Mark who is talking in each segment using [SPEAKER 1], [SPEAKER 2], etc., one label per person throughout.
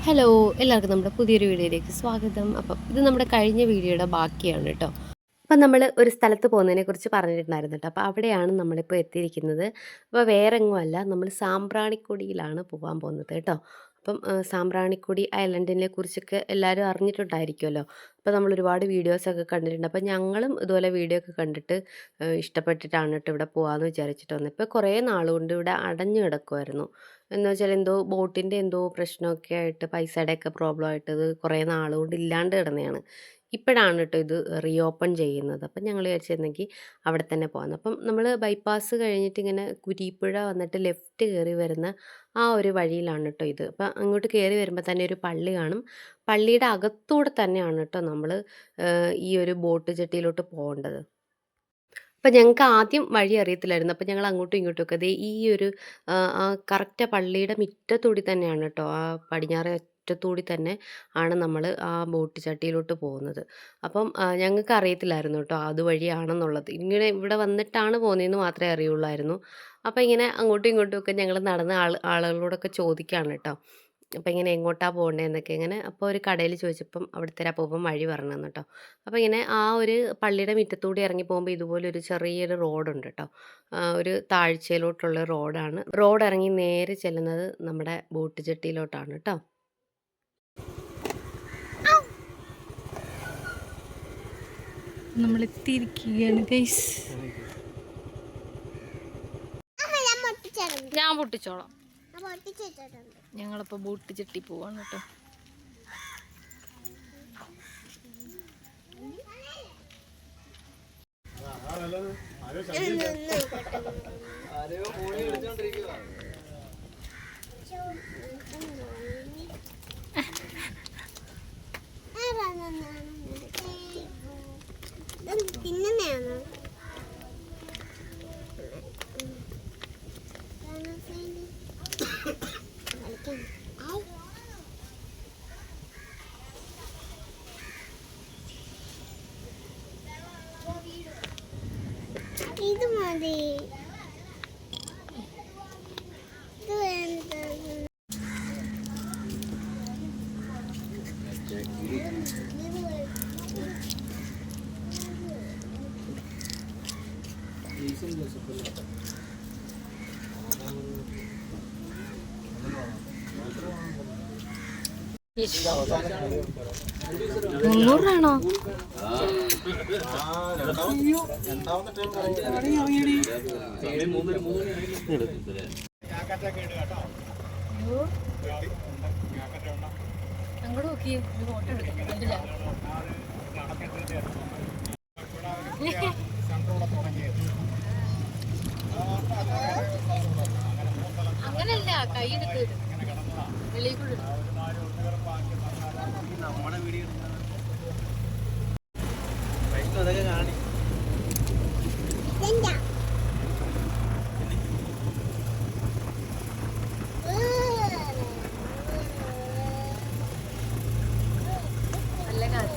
[SPEAKER 1] Hello എല്ലാവർക്കും നമ്മുടെ പുതിയൊരു വീഡിയോയിലേക്ക് സ്വാഗതം. അപ്പം ഇത് നമ്മുടെ കഴിഞ്ഞ വീഡിയോയുടെ ബാക്കിയാണ് കേട്ടോ. അപ്പം നമ്മൾ ഒരു സ്ഥലത്ത് പോകുന്നതിനെക്കുറിച്ച് പറഞ്ഞിട്ടുണ്ടായിരുന്നു കേട്ടോ. അപ്പോൾ അവിടെയാണ് നമ്മളിപ്പോൾ എത്തിയിരിക്കുന്നത്. അപ്പോൾ വേറെ എങ്ങുമല്ല, നമ്മൾ സാമ്പ്രാണിക്കൊടിയിലാണ് പോകാൻ പോകുന്നത് കേട്ടോ. അപ്പം സാമ്പ്രാണിക്കൊടി ഐലൻഡിനെ കുറിച്ചൊക്കെ എല്ലാവരും അറിഞ്ഞിട്ടുണ്ടായിരിക്കുമല്ലോ. അപ്പോൾ നമ്മൾ ഒരുപാട് വീഡിയോസൊക്കെ കണ്ടിട്ടുണ്ട്. അപ്പോൾ ഞങ്ങളും ഇതുപോലെ വീഡിയോ ഒക്കെ കണ്ടിട്ട് ഇഷ്ടപ്പെട്ടിട്ടാണ് കേട്ടോ ഇവിടെ പോകാമെന്ന് വിചാരിച്ചിട്ട് വന്നത്. ഇപ്പോൾ കുറേ നാളുകൊണ്ട് ഇവിടെ അടഞ്ഞു കിടക്കുമായിരുന്നു. എന്ന് വെച്ചാൽ എന്തോ ബോട്ടിൻ്റെ എന്തോ പ്രശ്നമൊക്കെ ആയിട്ട് പൈസയുടെയൊക്കെ പ്രോബ്ലം ആയിട്ട് ഇത് കുറേ നാളുകൊണ്ട് ഇല്ലാണ്ട് കിടന്നതാണ്. ഇപ്പോഴാണ് കേട്ടോ ഇത് റീഓപ്പൺ ചെയ്യുന്നത്. അപ്പം ഞങ്ങൾ വിചാരിച്ചിരുന്നെങ്കിൽ അവിടെ തന്നെ പോകാമെന്ന്. അപ്പം നമ്മൾ ബൈപ്പാസ് കഴിഞ്ഞിട്ട് ഇങ്ങനെ കുരീപ്പുഴ വന്നിട്ട് ലെഫ്റ്റ് കയറി വരുന്ന ആ ഒരു വഴിയിലാണ് കേട്ടോ ഇത്. അപ്പം അങ്ങോട്ട് കയറി വരുമ്പോൾ തന്നെ ഒരു പള്ളി കാണും. പള്ളിയുടെ അകത്തൂടെ തന്നെയാണ് കേട്ടോ നമ്മൾ ഈ ഒരു ബോട്ട് ജെട്ടിയിലോട്ട് പോകേണ്ടത്. അപ്പം ഞങ്ങൾക്ക് ആദ്യം വഴി അറിയത്തില്ലായിരുന്നു. അപ്പം ഞങ്ങൾ അങ്ങോട്ടും ഇങ്ങോട്ടും ഒക്കെ ദേ ഈ ഒരു ആ കറക്റ്റ് ആ പള്ളിയുടെ മുറ്റത്തൂടി തന്നെയാണ് കേട്ടോ, ആ പടിഞ്ഞാറേ അറ്റത്തൂടി തന്നെ ആണ് നമ്മൾ ആ ബോട്ട് ചട്ടിയിലോട്ട് പോകുന്നത്. അപ്പം ഞങ്ങൾക്ക് അറിയത്തില്ലായിരുന്നു കേട്ടോ അതുവഴിയാണെന്നുള്ളത്. ഇങ്ങനെ ഇവിടെ വന്നിട്ടാണ് പോകുന്നതെന്ന് മാത്രമേ അറിയുള്ളായിരുന്നു. അപ്പം ഇങ്ങനെ അങ്ങോട്ടും ഇങ്ങോട്ടും ഒക്കെ ഞങ്ങൾ നടന്ന് ആളുകളോടൊക്കെ ചോദിക്കുകയാണ് കേട്ടോ. അപ്പം ഇങ്ങനെ എങ്ങോട്ടാണ് പോകേണ്ടതെന്നൊക്കെ ഇങ്ങനെ. അപ്പോൾ ഒരു കടയിൽ ചോദിച്ചപ്പം അവിടുത്തെ അപ്പൂപ്പൻ വഴി പറഞ്ഞു തന്നു കേട്ടോ. അപ്പോൾ ഇങ്ങനെ ആ ഒരു പള്ളിയുടെ മുറ്റത്തൂടി ഇറങ്ങി പോകുമ്പോൾ ഇതുപോലൊരു ചെറിയൊരു റോഡുണ്ട് കേട്ടോ. ഒരു താഴ്ചയിലോട്ടുള്ള റോഡാണ്. റോഡ് ഇറങ്ങി നേരെ ചെല്ലുന്നത് നമ്മുടെ ബോട്ട് ജെട്ടിയിലോട്ടാണ് കേട്ടോ.
[SPEAKER 2] നമ്മൾ എത്തിയിരിക്കുകയാണ് ഗൈസ്. ഞാൻ പൊട്ടിച്ചോളാം. ഞങ്ങളിപ്പോൾ ബോട്ട് ചെട്ടി പോവാണ് കേട്ടോ.
[SPEAKER 3] ഇത് മതി. ഇത് വേണ്ട.
[SPEAKER 2] മുന്നൂറാണോ? അങ്ങോട്ട് നോക്കി ഫോട്ടോ എടുക്കുന്നില്ല. അങ്ങനല്ല, കൈ എടുത്ത് വെളിയിൽ കൂടെ നല്ല കാര്യം.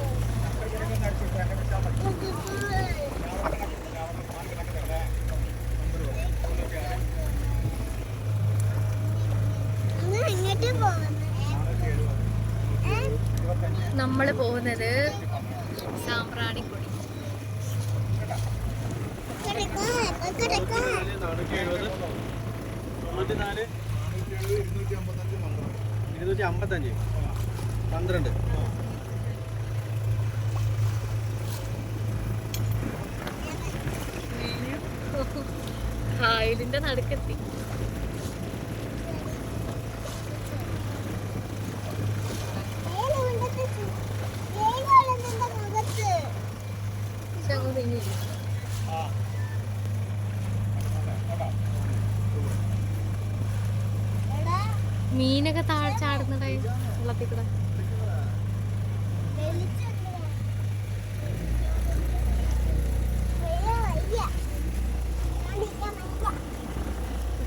[SPEAKER 2] നമ്മൾ പോകുന്നത് സാമ്പ്രാണിക്കൊടി. ഇതിന്റെ നടുക്കെത്തി. മീനൊക്കെ താഴെ ചാടുന്നതായി വെള്ളത്തിൽ കൂടെ.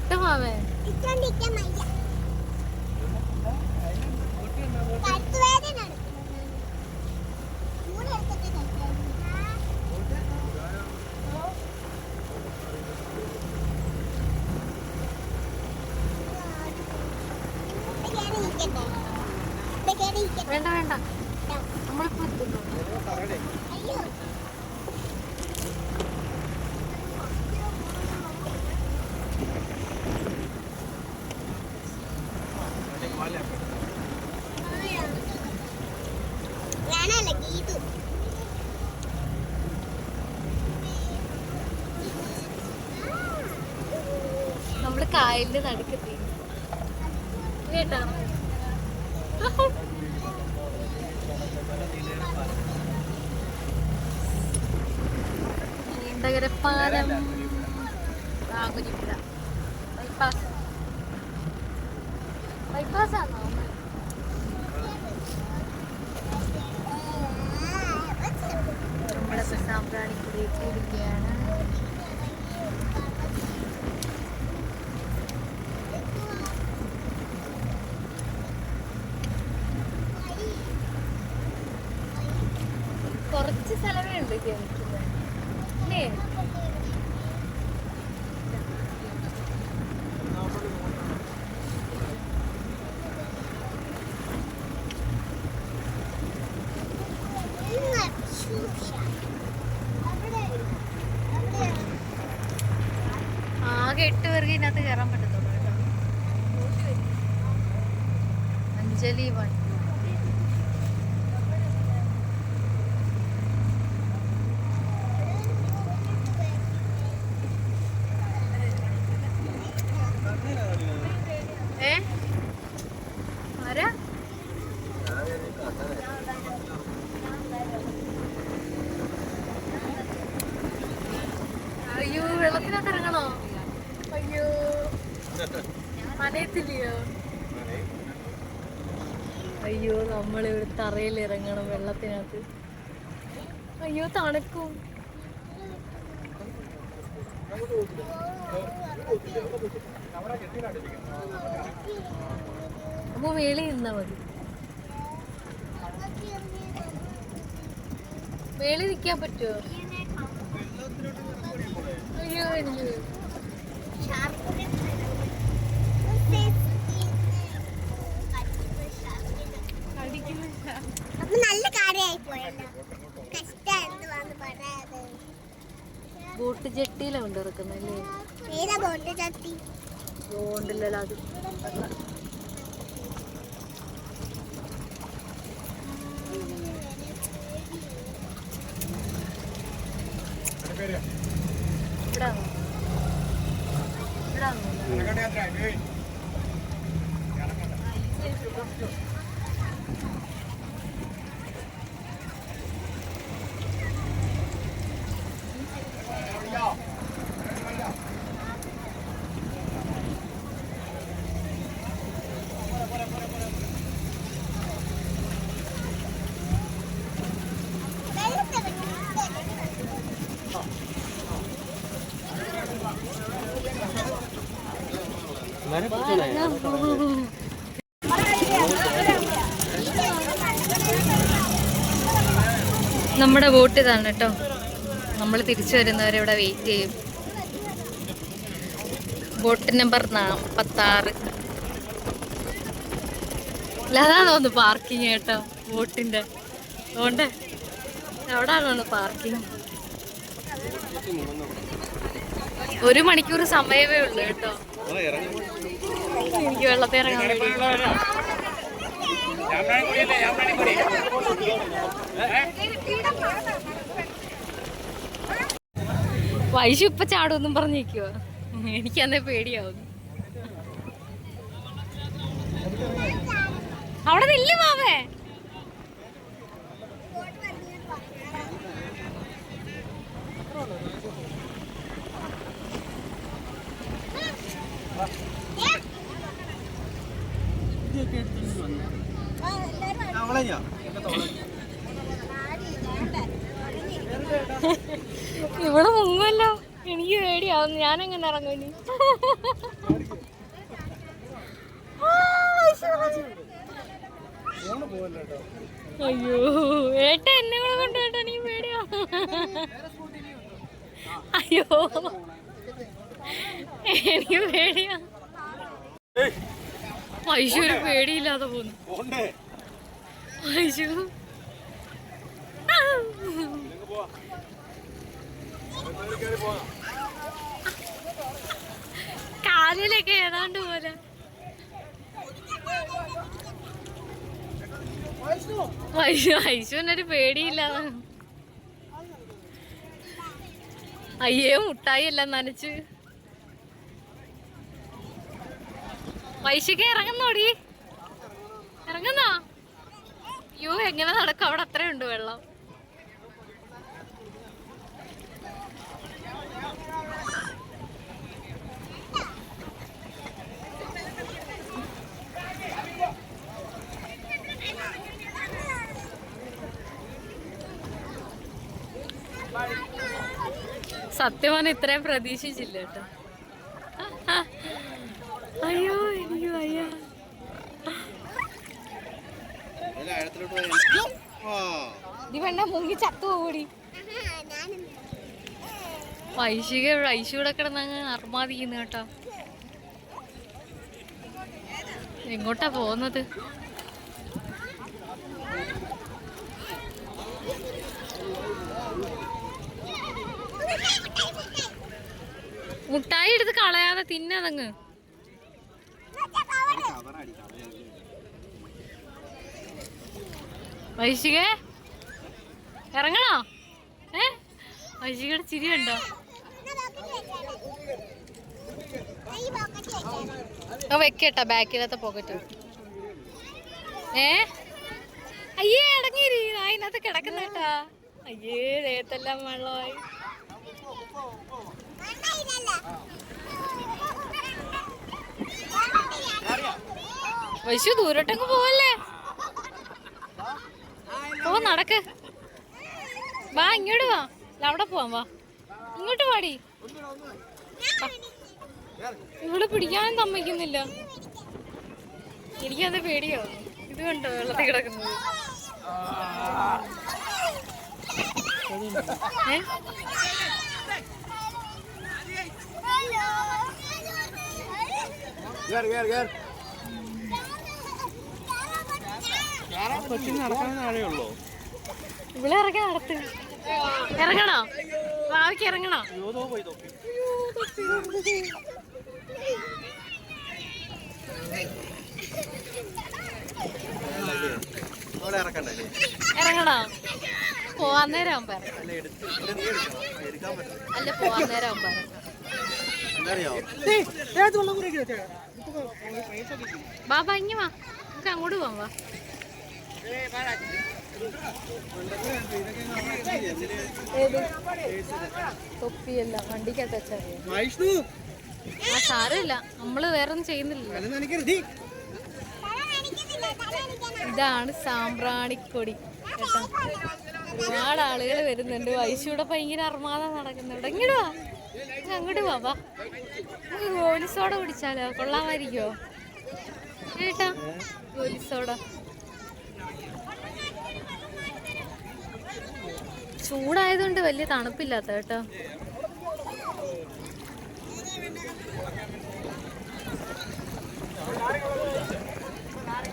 [SPEAKER 2] ഇഷ്ടമാവേ വേണ്ട വേണ്ട, നമ്മളിപ്പോ എത്തുന്നു.
[SPEAKER 3] അയ്യോ ഞാനല്ല ഗീതു.
[SPEAKER 2] നമ്മള് കായലിന്റെ നടുക്കെത്തി കേട്ടാ. നീണ്ടകരപ്പാലം, രാമപുര ബൈപ്പാസ്. ബൈപ്പാസാണോ? നമ്മുടെ സാമ്പ്രാണിക്കുടി എത്തിയിരിക്കുകയാണ്. കുറച്ച് സ്ഥലമേ ഉണ്ട് കേൾക്കുന്നത് അല്ലേ? ആകെ 8 പേർക്ക് ഇതിനകത്ത് കയറാൻ പറ്റത്തുള്ളൂ കേട്ടോ. അഞ്ജലി വൺ. ആരാ? അയ്യോ, വെള്ളത്തിനകത്ത് ഇറങ്ങണോ? അയ്യോ, മനയത്തില്ലയോ? അയ്യോ, നമ്മളിവിടെ തറയിൽ ഇറങ്ങണം വെള്ളത്തിനകത്ത്. അയ്യോ, തണുക്കും. അപ്പൊ മേളിൽ നിന്നാ മതി. മേളിൽ നിൽക്കാൻ പറ്റുമോ? അയ്യോ, എനിക്ക്
[SPEAKER 3] അപ്പൊ നല്ല കാര്യമായി പോയല്ലോ. കഷ്ടമാണെന്ന് പറയാതെ.
[SPEAKER 2] ബോട്ട് ജെട്ടിയിലാണ് കൊണ്ട് ഇറക്കുന്നല്ലേ?
[SPEAKER 3] ഏതാ ബോട്ട് ചട്ടി?
[SPEAKER 2] ബോണ്ടില്ലല്ലോ അത്. ഇവിടാണോ? ഇവിടാണോ? നമ്മുടെ ബോട്ട് ഇതാണ് കേട്ടോ. നമ്മൾ തിരിച്ചു വരുന്നവരെ ഇവിടെ വെയിറ്റ് ചെയ്യും. Boat number 46. അതാണ് തോന്നുന്നു പാർക്കിങ് കേട്ടോ ബോട്ടിന്റെ. അതുകൊണ്ട് എവിടാണ് പാർക്കിങ്? 1 മണിക്കൂർ സമയമേ ഉള്ളൂ കേട്ടോ. എനിക്ക് വെള്ളത്തിൽ ഇറങ്ങാൻ വേണ്ടി. വൈശു ഇപ്പൊ ചാടുമെന്നും പറഞ്ഞിരിക്കുവോ? എനിക്കന്നേ പേടിയാവും. അവിടെ നില്ല മാവേ. ഇവിടെ മുങ്ങുമല്ലോ. എനിക്ക് പേടിയാവുന്നു. ഞാനെങ്ങനെ ഇറങ്ങും ഇനി? അയ്യോ, ഏട്ട എന്നെ കൂടെ കൊണ്ടുപോയിട്ടാ. എനിക്ക് പേടിയാ. അയ്യോ, എനിക്ക് പേടിയാ. പൈസ ഒരു പേടിയില്ലാതെ പോന്നു. വൈശു കാലിലൊക്കെ ഏതാണ്ട് പോലെ. വൈശുവിനൊരു പേടിയില്ല. അയ്യേ മുട്ടായി എല്ലാം നനച്ച്. വൈശുക്ക് ഇറങ്ങുന്നോടി, ഇറങ്ങുന്നോ? അയ്യോ എങ്ങനെ നടക്കും, അവിടെ അത്രയുണ്ട് വെള്ളം. സത്യമാണ് ഇത്രയും പ്രതീക്ഷിച്ചില്ല കേട്ടോ. അയ്യോ എനിക്ക് വയ്യ. നീ വേണ്ട മുങ്ങി ചത്തു പോടി. വൈശൂടെ കിടന്നങ്ങ് അർമാദിക്കുന്നു കേട്ടോ. എങ്ങോട്ടാ പോകുന്നത്? മുട്ടായി എടുത്ത് കളയാതെ തിന്നതങ്ങ്. വൈശികേ ഇറങ്ങണോ? വൈശികയുടെ ചിരി ഉണ്ടോ? വെക്കട്ടാ ബാക്കിലത്തെ പോക്കറ്റ്. അയ്യേ അടങ്ങിയിരി, അതിനകത്ത് കിടക്കുന്ന കേട്ടാ. അയ്യേ ദേഹത്തെല്ലാം വെള്ളമായി. വൈശു ദൂരോട്ടങ്ങ് പോവല്ലേ? ഓ നടക്ക്, വാ ഇങ്ങോട്ട് വാ, അവിടെ പോവാം, വാ ഇങ്ങോട്ട് പാടി. ഇവിടെ പിടിക്കാനും സമ്മതിക്കുന്നില്ല. എനിക്കത് പേടിയോ. ഇത് കണ്ടോ വെള്ളത്തിൽ കിടക്കുന്നത്? ഇവിടെ ഇറങ്ങി നടത്ത്. ഇറങ്ങണോ? ഭാവിക്ക് ഇറങ്ങണോ? ഇറങ്ങണോ? പോവാൻ നേരം ആവുമ്പോ അല്ല, പോവാൻ നേരം ആവുമ്പോ ബാബാ ഇങ്ങ വാ, നമുക്ക് അങ്ങോട്ട് പോവാം. വാ തൊപ്പിയല്ല വണ്ടിക്കകത്ത് വെച്ചാൽ ആ സാരമില്ല, നമ്മള് വേറെ ഒന്നും ചെയ്യുന്നില്ല. ഇതാണ് സാമ്പ്രാണിക്കൊടി കേട്ടോ. ഒരുപാട് ആളുകൾ വരുന്നുണ്ട്. വൈശൂടെ ഭയങ്കര അർമാദം നടക്കുന്നുണ്ട്. ഇങ്ങോട്ട് വാ, അങ്ങോട്ട് വാ. ഗോലിസോട കുടിച്ചാലോ? കൊള്ളാമായിരിക്കോ കേട്ടാ? ഗോലിസോട ചൂടായതുകൊണ്ട് വലിയ തണുപ്പില്ലാത്ത കേട്ടോ.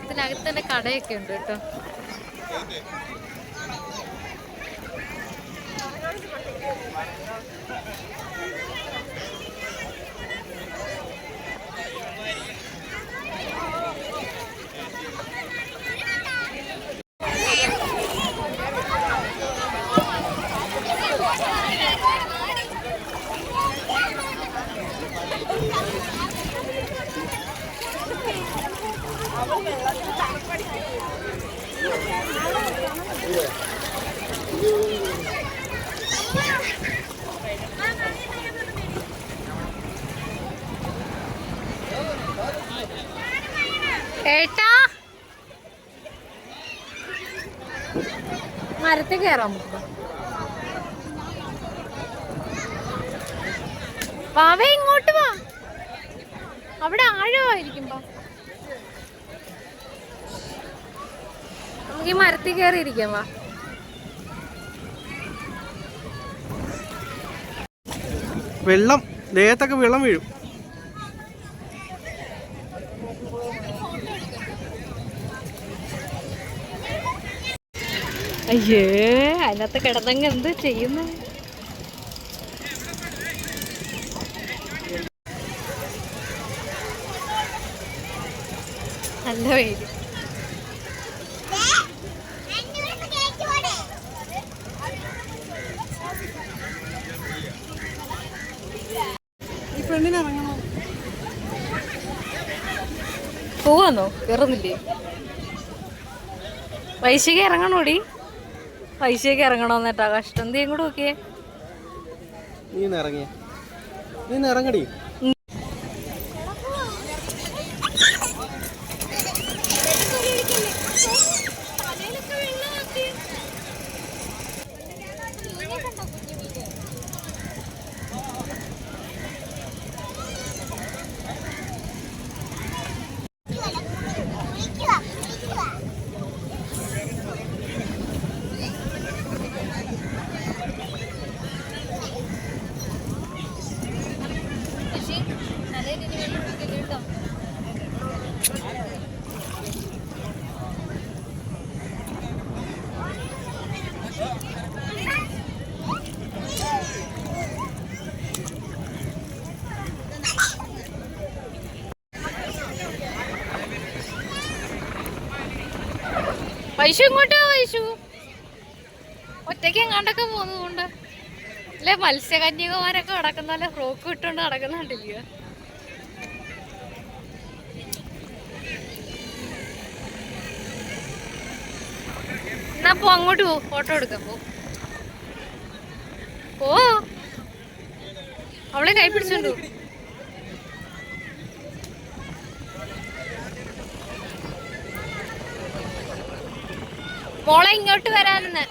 [SPEAKER 2] ഇതിനകത്ത് തന്നെ കടയൊക്കെ ഉണ്ട് കേട്ടോ. ഏട്ടാ മരത്തിൽ കയറാൻ പറ്റും. വാവേ ഇങ്ങോട്ട് വാ, അവിടെ ആഴമായിരിക്കുമ്പോ നമുക്ക് ഈ മരത്തിൽ കയറിയിരിക്കാം. വാ
[SPEAKER 4] വെള്ളം ദേഹത്തൊക്കെ വെള്ളം വീഴും.
[SPEAKER 2] അയ്യേ അതിനകത്ത് കിടന്നങ്ങ് എന്ത് ചെയ്യുന്നു? നല്ല വെയില്.
[SPEAKER 4] ഈ പെണ്ണിനെ ഇറങ്ങണോ?
[SPEAKER 2] പോവാന്നോ? കയറുന്നില്ലേ? വൈശിക ഇറങ്ങണോടി. വൈശിക ഇറങ്ങണോന്നേട്ടാ കഷ്ടം. എന്തെയും കൂടെ നോക്കിയേ.
[SPEAKER 4] നീ ഇറങ്ങിയ നീ ഇറങ്ങടി.
[SPEAKER 2] വൈശു ഇങ്ങോട്ടോ. വൈശു ഒറ്റയ്ക്ക് എങ്ങാണ്ടൊക്കെ പോകുന്നതുകൊണ്ട് അല്ലെ മത്സ്യകന്യകമാരൊക്കെ നടക്കുന്നല്ലേ ഫ്രോക്ക് ഇട്ടുകൊണ്ട് നടക്കുന്നുണ്ടില്ല. എന്നാ പോ അങ്ങോട്ട് പോ, ഫോട്ടോ എടുക്കാൻ പോ. അവളെ കൈ പിടിച്ചോണ്ടു. മോളെ ഇങ്ങോട്ട് വരാനെന്ന്.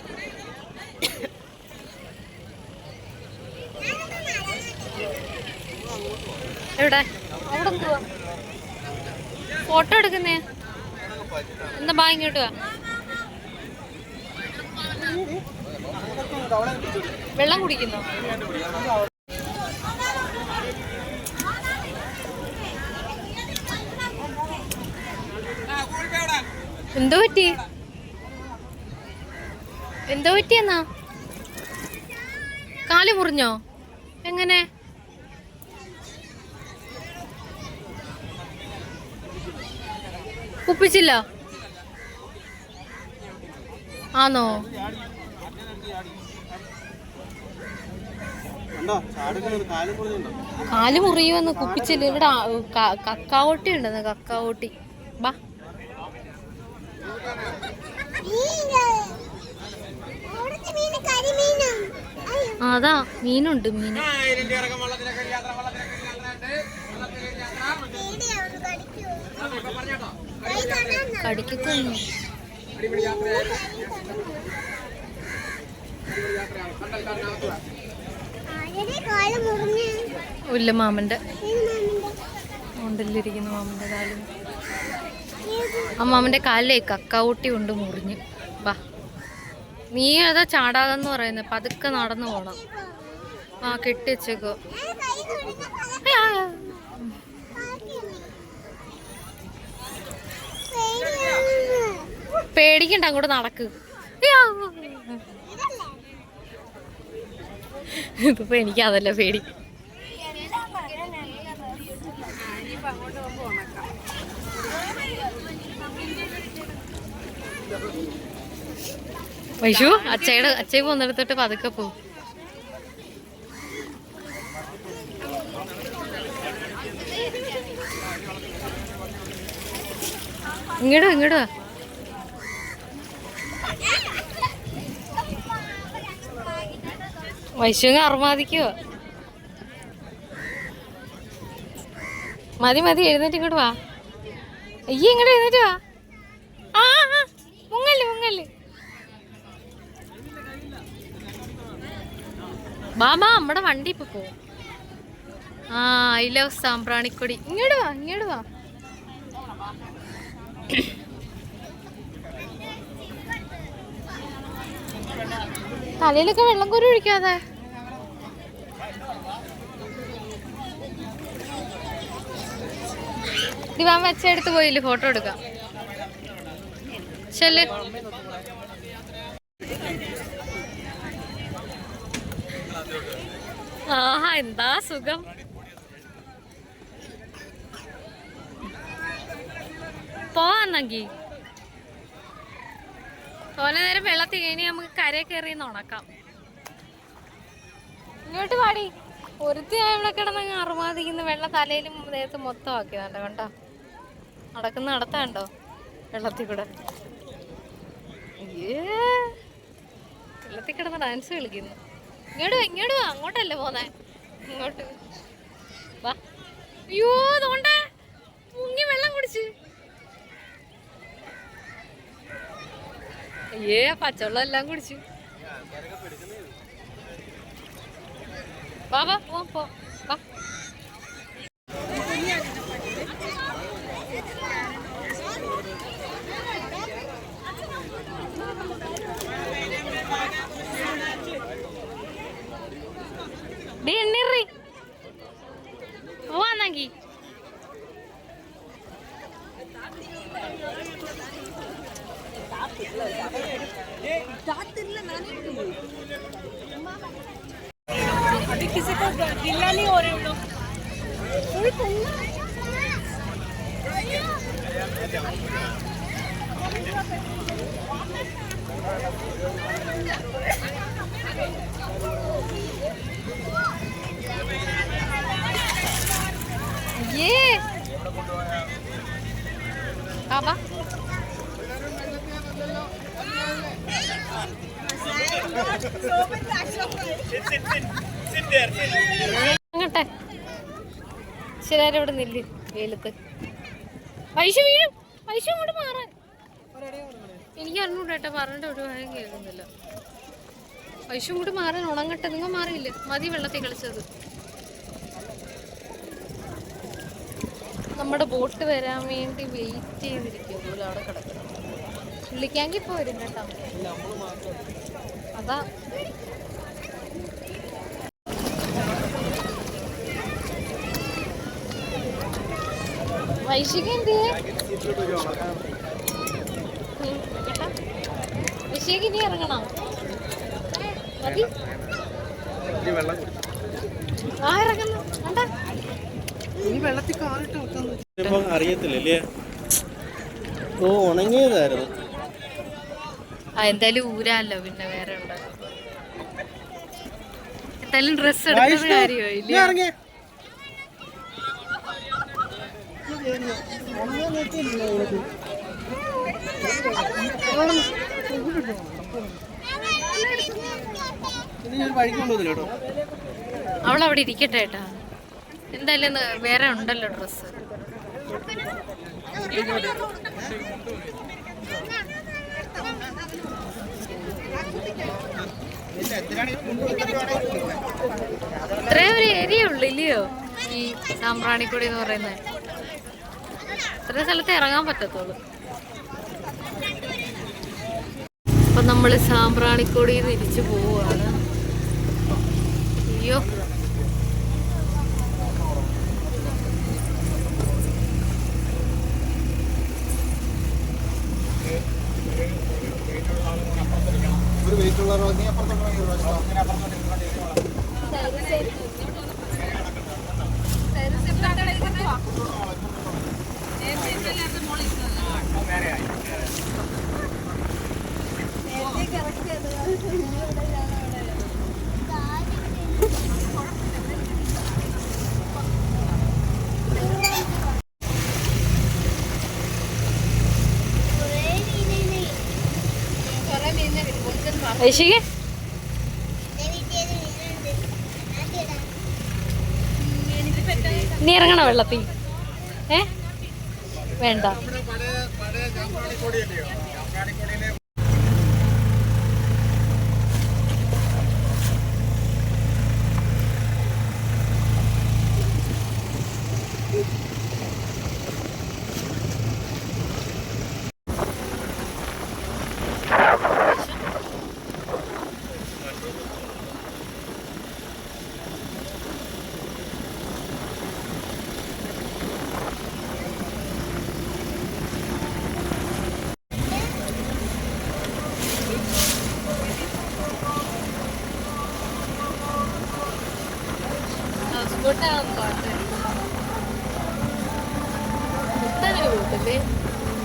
[SPEAKER 2] എവിടെ? അവിടെ എന്തുവാ ഫോട്ടോ എടുക്കുന്നേ? എന്താ ബാ ഇങ്ങോട്ട് വാ. വെള്ളം കുടിക്കുന്നോ? എന്തോ പറ്റി? എന്തോ പറ്റിയെന്നാ? കാല് മുറിഞ്ഞോ? എങ്ങനെ? കുപ്പിച്ചില്ല ആണോ? കാല് മുറിയുമെന്ന് കുപ്പിച്ചില്ല. ഇവിടെ കക്കാവോട്ടി ഉണ്ടെന്ന്. കക്കാവോട്ടി ബാ. അതാ മീനുണ്ട്. മീന് കടിക്കുന്നു. ഇല്ല മാമന്റെ ഉണ്ടല്ലിരിക്കുന്നു. മാമന്റെ കാലിൽ ആ മാമന്റെ കാലിലേ കക്കാവൂട്ടി കൊണ്ട് മുറിഞ്ഞു. വാ നീ അതാ ചാടാതെന്ന് പറയുന്നത്. പതുക്കെ നടന്നു പോണം. ആ കെട്ടി വെച്ചേക്കോ. പേടിക്കണ്ട, അങ്ങോട്ട് നടക്ക്. ഇതിപ്പോ എനിക്ക് അതല്ല പേടി. വൈശു അച്ഛയെ പോകുന്നിടത്തോട്ട് പതുക്കെ പോ. ഇങ്ങോട്ട് വൈശുവിനെ അറുമാദിക്കോ? മതി എഴുന്നേറ്റ് ഇങ്ങോട്ട് വാ. അയ്യ ഇങ്ങോട്ട് എഴുന്നേറ്റ് വാ. ആ മുങ്ങല് ബാബാ നമ്മടെ വണ്ടി ഇപ്പൊ പോവും. I love Sambranikodi. ഇങ്ങോട്ട് വാ. തലയിലൊക്കെ വെള്ളം കോരി ഒഴിക്കാതെ. ദിവാൻ വെച്ചെടുത്ത് പോയില്ലേ ഫോട്ടോ എടുക്കാം. ശല്യ ആഹാ എന്താ സുഖം. പോവാന്നെങ്കി തോനെ നേരം വെള്ളത്തിൽ കഴിഞ്ഞ് നമുക്ക് കരയെ കയറി ഉണക്കാം. ഇങ്ങോട്ട് പാടി. ഒരുത്തി ഇവിടെ കിടന്നങ്ങ് അറുമാതിക്കുന്ന വെള്ളം തലയിലും ദേഹത്ത് മൊത്തം ആക്കിയതാണ്ടോ. കണ്ടോ നടക്കുന്ന നടത്താണ്ടോ വെള്ളത്തിൽ കൂടെ. വെള്ളത്തിൽ കിടന്ന് ഡാൻസ് കളിക്കുന്നു. ഇങ്ങോട്ട് വാ. അങ്ങോട്ടല്ലേ പോന്നെ, ഇങ്ങോട്ട് വാ. അയ്യോ തോണ്ട മുങ്ങി വെള്ളം കുടിച്ച്. അയ്യേ പച്ചവെള്ളം എല്ലാം കുടിച്ചു. വാ വാ പോ വാ. എണ്ണീറി പോവാന്നെങ്കി.
[SPEAKER 5] अभी किसी को गिल्ला नहीं हो रहे हम लोग.
[SPEAKER 2] ये बाबा അങ്ങട്ടെ ശരി ഇവിടെ നില്ല് വെയിലത്ത്. പൈസ വീഴും. പൈസ അങ്ങോട്ട് മാറാൻ എനിക്ക് അറിഞ്ഞൂടേട്ടാ. പറഞ്ഞിട്ട് ഒരു കാര്യം കേൾക്കുന്നില്ല. പൈസ കൂടി മാറാൻ ഉണങ്ങട്ടെ. നിങ്ങൾ മാറിയില്ലേ? മതി വെള്ളത്തിൽ കളിച്ചത്. നമ്മുടെ ബോട്ട് വരാൻ വേണ്ടി വെയിറ്റ് ചെയ്തിരിക്കും പോലെ അവിടെ കിടക്കണം. വിളിക്കാമെങ്കിൽ ഇപ്പോൾ വരും കേട്ടോ. അതാ വൈശിക എന്ത് വൈശിക ഇനി ഇറങ്ങണം. മതി ആ ഇറങ്ങുന്നു. കണ്ട
[SPEAKER 4] അറിയത്തില്ലേ? ഓ ഉണങ്ങിയതായിരുന്നു.
[SPEAKER 2] ആ എന്തായാലും ഊരാല്ലോ. പിന്നെ വേറെ ഉണ്ടാകും. എന്തായാലും ഡ്രസ് എടുക്കുന്ന കാര്യമായില്ലേ? അവളവിടെ ഇരിക്കട്ടെ ഏട്ടാ. എന്തായാലും വേറെ ഉണ്ടല്ലോ ഡ്രസ്സ്. ഇത്രയും ഒരു ഏരിയ ഉള്ളു ഇല്ലയോ ഈ സാമ്പ്രാണിക്കൊടി എന്ന് പറയുന്നത്? ഇത്ര സ്ഥലത്ത് ഇറങ്ങാൻ പറ്റത്തുള്ളൂ. അപ്പൊ നമ്മള് സാമ്പ്രാണിക്കൊടി തിരിച്ചു പോവാണ്. അയ്യോ ഐശിക നീ ഇറങ്ങണ വെള്ളത്തിൽ? വേണ്ട.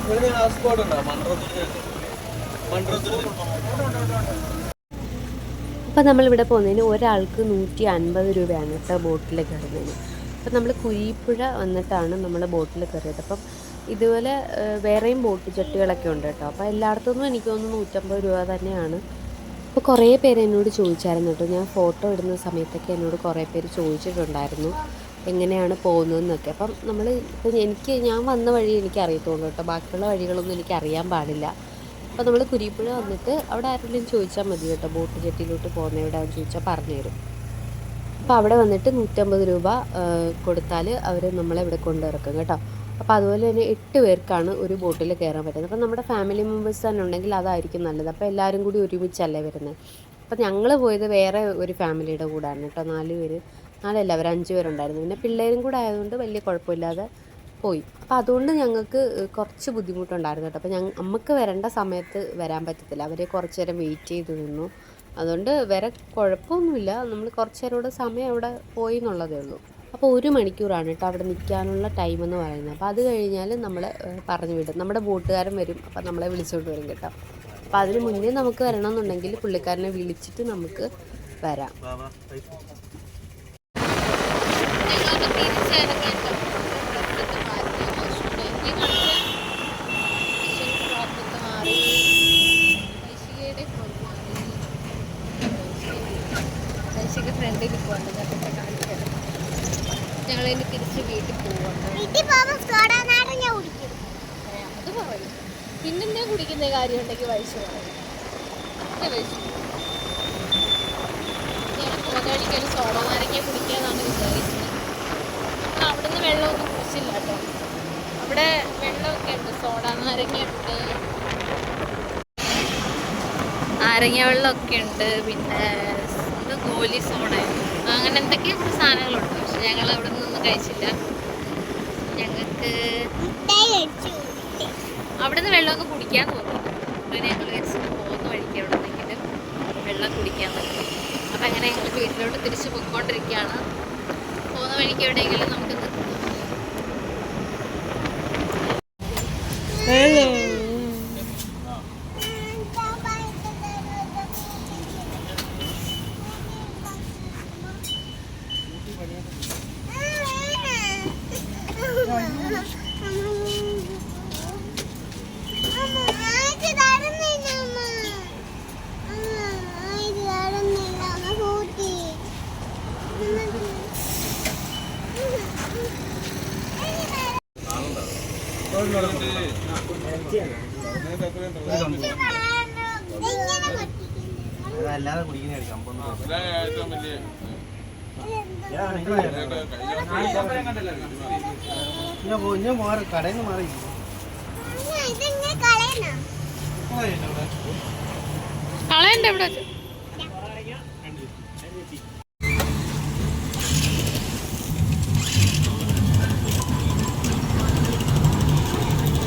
[SPEAKER 4] ഇവിടെ ഹൗസ് ബോട്ട് ഉണ്ടോ മൺട്രോത്തുരുത്ത്
[SPEAKER 1] അപ്പോൾ നമ്മളിവിടെ പോകുന്നതിന് ഒരാൾക്ക് 150 രൂപയാണ് കേട്ടോ ബോട്ടിൽ കയറുന്നതിന്. അപ്പം നമ്മൾ കുരീപ്പുഴ വന്നിട്ടാണ് നമ്മൾ ബോട്ടിൽ കയറിയത്. അപ്പം ഇതുപോലെ വേറെയും ബോട്ട് ജെട്ടികളൊക്കെ ഉണ്ട് കേട്ടോ. അപ്പോൾ എല്ലായിടത്തുനിന്നും എനിക്ക് തോന്നുന്നു 150 രൂപ തന്നെയാണ്. അപ്പോൾ കുറേ പേര് എന്നോട് ചോദിച്ചായിരുന്നു കേട്ടോ. ഞാൻ ഫോട്ടോ ഇടുന്ന സമയത്തൊക്കെ എന്നോട് കുറേ പേര് ചോദിച്ചിട്ടുണ്ടായിരുന്നു എങ്ങനെയാണ് പോകുന്നതെന്നൊക്കെ. അപ്പം ഞാൻ വന്ന വഴി എനിക്ക് അറിയത്തുള്ളൂ കേട്ടോ. ബാക്കിയുള്ള വഴികളൊന്നും എനിക്ക് അറിയാൻ പാടില്ല. അപ്പോൾ നമ്മൾ കുരീപ്പുഴ വന്നിട്ട് അവിടെ ആരെങ്കിലും ചോദിച്ചാൽ മതി കേട്ടോ, ബോട്ട് ജെട്ടിയിലോട്ട് പോകുന്ന എവിടെയാണെന്ന് ചോദിച്ചാൽ പറഞ്ഞു തരും. അപ്പോൾ അവിടെ വന്നിട്ട് 150 രൂപ കൊടുത്താൽ അവർ നമ്മളെ ഇവിടെ കൊണ്ടിറക്കും കേട്ടോ. അപ്പോൾ അതുപോലെ തന്നെ 8 പേർക്കാണ് ഒരു ബോട്ടിൽ കയറാൻ പറ്റുന്നത്. അപ്പോൾ നമ്മുടെ ഫാമിലി മെമ്പേഴ്സ് തന്നെ ഉണ്ടെങ്കിൽ അതായിരിക്കും നല്ലത്. അപ്പോൾ എല്ലാവരും കൂടി ഒരുമിച്ചല്ലേ വരുന്നത്. അപ്പോൾ ഞങ്ങൾ പോയത് വേറെ ഒരു ഫാമിലിയുടെ കൂടെയാണ് കേട്ടോ. 4 പേര്, 4 അല്ല, അവർ 5 പേരുണ്ടായിരുന്നു. പിന്നെ പിള്ളേരും കൂടെ ആയതുകൊണ്ട് വലിയ കുഴപ്പമില്ലാതെ പോയി. അപ്പോൾ അതുകൊണ്ട് ഞങ്ങൾക്ക് കുറച്ച് ബുദ്ധിമുട്ടുണ്ടായിരുന്നു കേട്ടോ. അപ്പോൾ നമുക്ക് വരേണ്ട സമയത്ത് വരാൻ പറ്റത്തില്ല. അവരെ കുറച്ച് നേരം വെയിറ്റ് ചെയ്ത് നിന്നു. അതുകൊണ്ട് വേറെ കുഴപ്പമൊന്നുമില്ല. നമ്മൾ കുറച്ച് നേരം കൂടെ സമയം അവിടെ പോയി എന്നുള്ളതേ ഉള്ളൂ. അപ്പോൾ 1 മണിക്കൂറാണ് കേട്ടോ അവിടെ നിൽക്കാനുള്ള ടൈം എന്ന് പറയുന്നത്. അപ്പോൾ അത് കഴിഞ്ഞാൽ നമ്മൾ പറഞ്ഞു വിടും. നമ്മുടെ ബോട്ടുകാരൻ വരും. അപ്പോൾ നമ്മളെ വിളിച്ചുകൊണ്ട് വരും കേട്ടോ. അപ്പോൾ അതിന് മുന്നേ നമുക്ക് വരണമെന്നുണ്ടെങ്കിൽ പുള്ളിക്കാരനെ വിളിച്ചിട്ട് നമുക്ക് വരാം.
[SPEAKER 2] ഫ്രണ്ടിൽ പോകണ്ട ഞങ്ങളിനി തിരിച്ച് വീട്ടിൽ പോവാണ്. അത് പറയും. പിന്നെ കുടിക്കുന്ന കാര്യം ഉണ്ടെങ്കിൽ വയസ്സ് പറയും. ഞാൻ പോകുന്നവഴിക്കൊരു സോഡ നാരങ്ങ കുടിക്കാന്നാണ് വിചാരിച്ചത്. അവിടുന്ന് വെള്ളമൊന്നും കുടിച്ചില്ല കേട്ടോ. അവിടെ വെള്ളമൊക്കെ ഉണ്ട്, സോഡ നാരങ്ങ ഉണ്ട്, നാരങ്ങ വെള്ളമൊക്കെ ഉണ്ട്, പിന്നെ ഗോലി സോഡ, അങ്ങനെ എന്തൊക്കെയോ കുറച്ച് സാധനങ്ങളുണ്ട്. പക്ഷെ ഞങ്ങൾ അവിടെ നിന്നൊന്നും കഴിച്ചില്ല. ഞങ്ങൾക്ക് അവിടുന്ന് വെള്ളമൊക്കെ കുടിക്കാൻ തോന്നി. അപ്പോൾ ഞങ്ങൾ വെച്ചിട്ട് പോകുന്ന വഴിക്ക് അവിടെ നിന്നെങ്കിലും വെള്ളം കുടിക്കാൻ പറ്റും. അപ്പം അങ്ങനെ ഞങ്ങൾ വീട്ടിലോട്ട് തിരിച്ച് പോയിക്കൊണ്ടിരിക്കുകയാണ്. പോകുന്ന വഴിക്ക് എവിടെയെങ്കിലും നമുക്ക് നിർത്താം.
[SPEAKER 4] അല്ലാതെ കുടിക്കുന്ന കടയിൽ നിന്ന് മാറി
[SPEAKER 2] കളയണ്ട ഇവിടെ.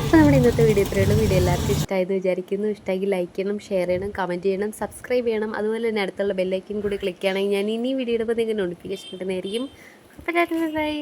[SPEAKER 1] അപ്പോൾ നമ്മുടെ ഇന്നത്തെ വീഡിയോ ഇത്രയുള്ളൂ. വീഡിയോ എല്ലാവർക്കും ഇഷ്ടമായെന്ന് വിചാരിക്കുന്നു. ഇഷ്ടമായി ലൈക്ക് ചെയ്യണം, ഷെയർ ചെയ്യണം, കമൻറ്റ് ചെയ്യണം, സബ്സ്ക്രൈബ് ചെയ്യണം. അതുപോലെ തന്നെ അടുത്തുള്ള ബെല്ലൈക്കൻ കൂടി ക്ലിക്ക് ചെയ്യണമെങ്കിൽ ഞാൻ ഇനി വീഡിയോ ഇടുമ്പോൾ നിങ്ങൾക്ക് നോട്ടിഫിക്കേഷൻ കിട്ടുന്നതായിരിക്കും. അപ്പോൾ ബൈ.